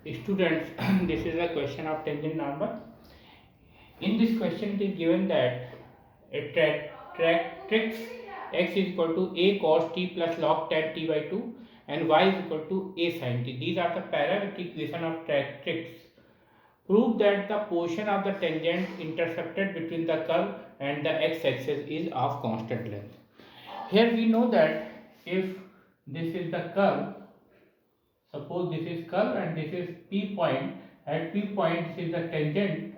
Students, this is a question of tangent normal. In this question, it is given that a tractrix x is equal to a cos t plus log tan t by 2 and y is equal to a sin t. These are the parametric equation of tractrix. Prove that the portion of the tangent intercepted between the curve and the x-axis is of constant length. Here we know that if this is the curve, suppose this is curve and this is P point. At P point, this is the tangent.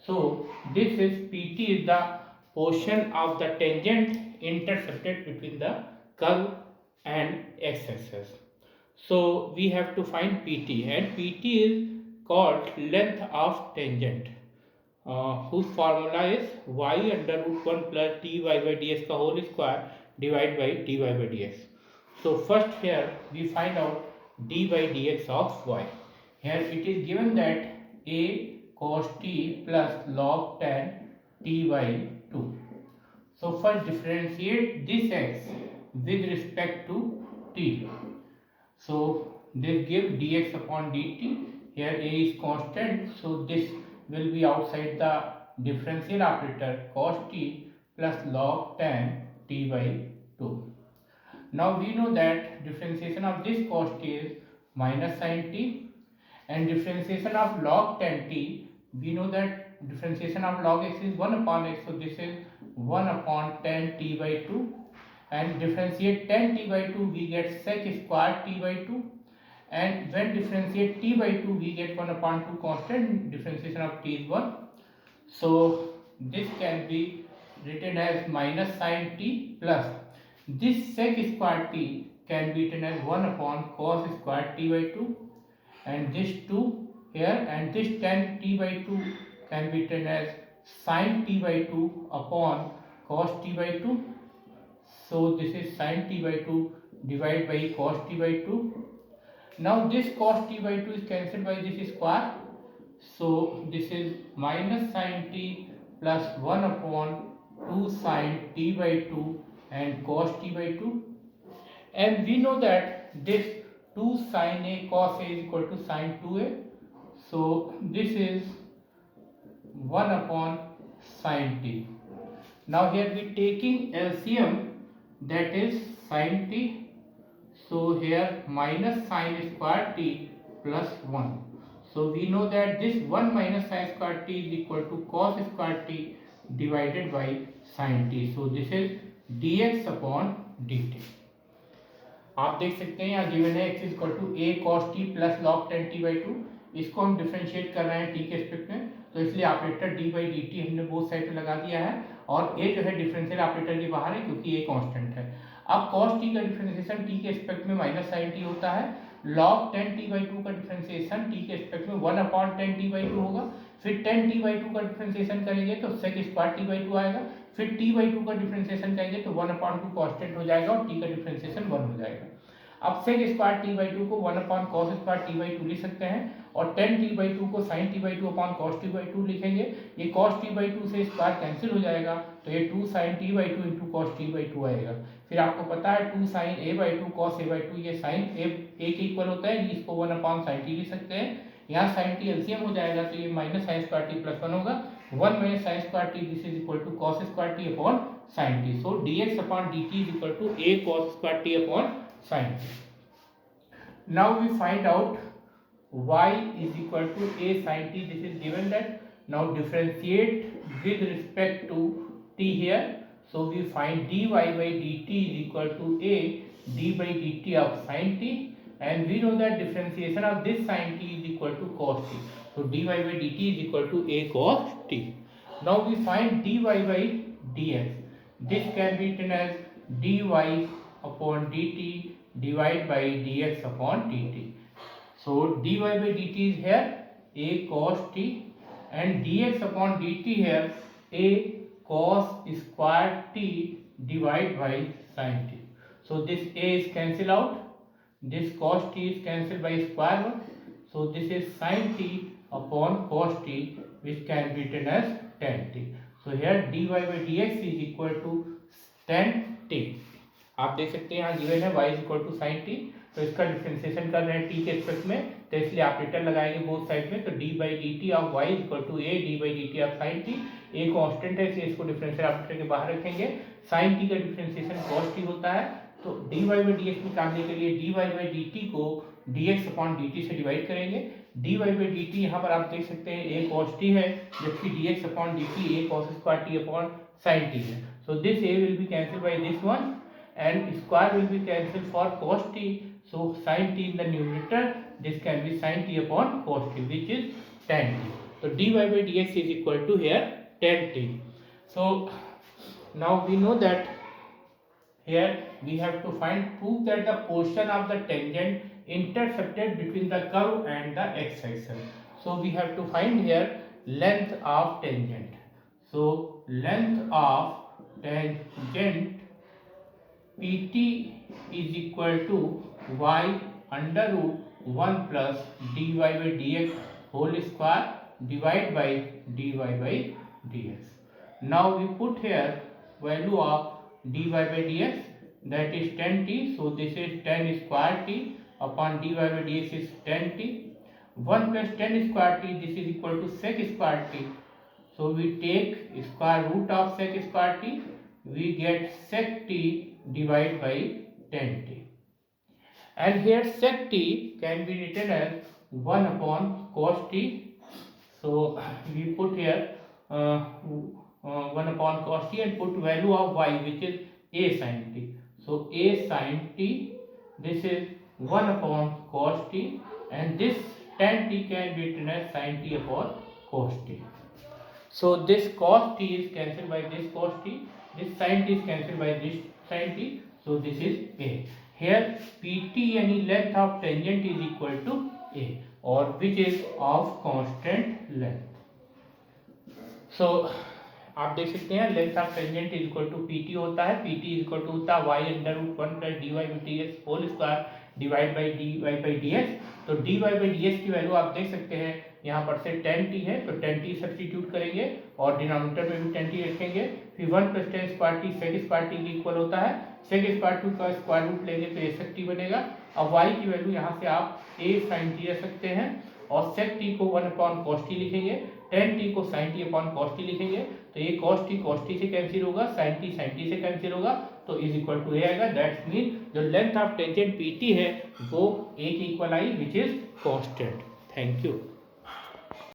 So this is PT is the portion of the tangent intercepted between the curve and x-axis. So we have to find PT, and PT is called length of tangent, whose formula is y under root 1 plus dy by dx का whole square divided by dy by dx. So first here we find out d by dx of y. Here it is given that a cos t plus log tan t by 2. So first differentiate this x with respect to t. So this gives dx upon dt. Here a is constant, so this will be outside the differential operator cos t plus log tan t by 2. Now we know that differentiation of this cos t is minus sin t, and differentiation of log tan t, we know that differentiation of log x is 1 upon x, so this is 1 upon tan t by 2, and differentiate tan t by 2 we get sec square t by 2, and when differentiate t by 2 we get 1 upon 2 constant, differentiation of t is 1. So this can be written as minus sin t plus this sec square t can be written as 1 upon cos square t by 2, and this 2 here, and this tan t by 2 can be written as sin t by 2 upon cos t by 2. So this is sin t by 2 divided by cos t by 2. Now this cos t by 2 is cancelled by this square. So this is minus sin t plus 1 upon 2 sin t by 2 and cos t by 2. And we know that this 2 sin a cos a is equal to sin 2a. So this is 1 upon sin t. Now here we taking LCM, that is sin t. So here minus sin square t plus 1. So we know that this 1 minus sin square t is equal to cos square t divided by sin t. So this is dx upon dt. आप देख सकते हैं यहाँ given है x equal to a cos t plus log tan t by 2. इसको हम differentiate कर रहे हैं t के रिस्पेक्ट में, तो इसलिए ऑपरेटर d by dt हमने बोथ साइड पे लगा दिया है, और a जो है डिफरेंशियल ऑपरेटर के बाहर है क्योंकि a कांस्टेंट है. अब cos t का डिफरेंशिएशन t के रिस्पेक्ट में माइनस sin t होता है, log tan t by 2 का डिफरेंशिएशन t के रिस्पेक्ट में 1 अपॉन tan t by 2 होगा, फिर tan t by 2 का डिफरेंशिएशन करेंगे तो sec स्क्वायर t by 2 आएगा, फिर t by 2 का डिफरेंशिएशन करेंगे तो 1 अपॉन 2 कांस्टेंट हो जाएगा और t का डिफरेंशिएशन 1 हो जाएगा. अब sec स्क्वायर t by 2 को 1 upon cos square t by 2 लिख सकते हैं, और tan t by 2 को sin t by 2 upon cos t by 2 लिखेंगे. ये cos t by 2 से स्क्वायर कैंसिल हो जाएगा, तो ये 2 sin t by 2 into cos t by 2 आएगा. फिर आपको पता है 2 sin a by 2 cos a by 2, ये sin a के इक्वल होता है, इसको 1 अपॉन sin t लिख सकते हैं. यहाँ sin t एलसीएम हो जाएगा, तो ये minus sin square t plus 1 होगा. 1 minus sin square t, this is equal to cos square t upon sin t. So dx upon dt is equal to a cos square t upon sin t. Now we find out y is equal to a sin t. This is given that. Now differentiate with respect to t here. So we find dy by dt is equal to a d by dt of sin t, and we know that differentiation of this sin t is equal to cos t. So dy by dt is equal to a cos t. Now we find dy by dx. This can be written as dy upon dt divided by dx upon dt. So dy by dt is here a cos t, and dx upon dt here a cos square t divided by sin t. So this a is cancelled out, this cos t is cancelled by square 1. So this is sin t upon cos t, which can be written as tan t. So here dy by dx is equal to tan t. आप देख सकते हैं यहाँ given है y is equal to sine t, तो इसका differentiation कर रहे हैं t के रिस्पेक्ट में, तो इसलिए ऑपरेटर लगाएंगे बोथ साइड में, तो d by d t of y equal to a d by d t of sine t. A constant है इसलिए इसको डिफरेंशियल ऑपरेटर के बाहर रखेंगे। साइन टी का डिफरेंशिएशन कॉस टी होता है, तो d y by d x निकालने के लिए d y by d t को d x upon d t से डिवाइड करेंगे। D y by d t यहाँ पर आप देख सकते हैं ए कॉस टी है, जबकि d x upon d t a cos square t upon sine t है। So this a will be cancel by this one and square will be cancelled for cos t, so sin t in the numerator, this can be sin t upon cos t, which is tan t. So dy by dx is equal to here tan t. So now we know that here we have to prove that the portion of the tangent intercepted between the curve and the x-axis. So we have to find here length of tangent. So length of tangent PT is equal to y under root 1 plus dy by dx whole square divided by dy by dx. Now we put here value of dy by dx, that is tan t, so this is tan square t upon dy by dx is tan t. 1 plus tan square t, this is equal to sec square t, so we take square root of sec square t, we get sec t divided by tan t, and here sec t can be written as 1 upon cos t. So we put here 1 upon cos t and put value of y, which is a sin t. So a sin t, this is 1 upon cos t, and this tan t can be written as sin t upon cos t. So this cos t is cancelled by this cos t, this sin t is cancelled by this sin t, so this is a. Here pt यानी length of tangent is equal to a, or which is of constant length. So आप देख सकते हैं length of tangent is equal to pt होता है, pt is equal to होता है y under root 1 plus dy by dx whole square divide by dy by dx। तो dy by dx की वैल्यू आप देख सकते हैं यहाँ पर से tan t है, तो tan t सब्स्टिट्यूट करेंगे और डिनोमिनेटर में भी tan t रखेंगे, फिर 1 plus tan square t sec square t के इक्वल होता है, sec स्क्वायर t का स्क्वायर रूट लेंगे तो a sec t बनेगा। अब y की वैल्यू यहाँ से आप a sin t रख सकते हैं और sec t को 1 अपॉन cos t लिखेंगे, tan t को sin t upon cos t लिखेंगे, तो ये cos t से कैंसिल होगा, sin t से कैंसिल होगा, तो इज इक्वल टू ए आएगा। दैट्स मीन जो लेंथ ऑफ टेंजेंट pt है वो a के equal I, which is constant. Thank you.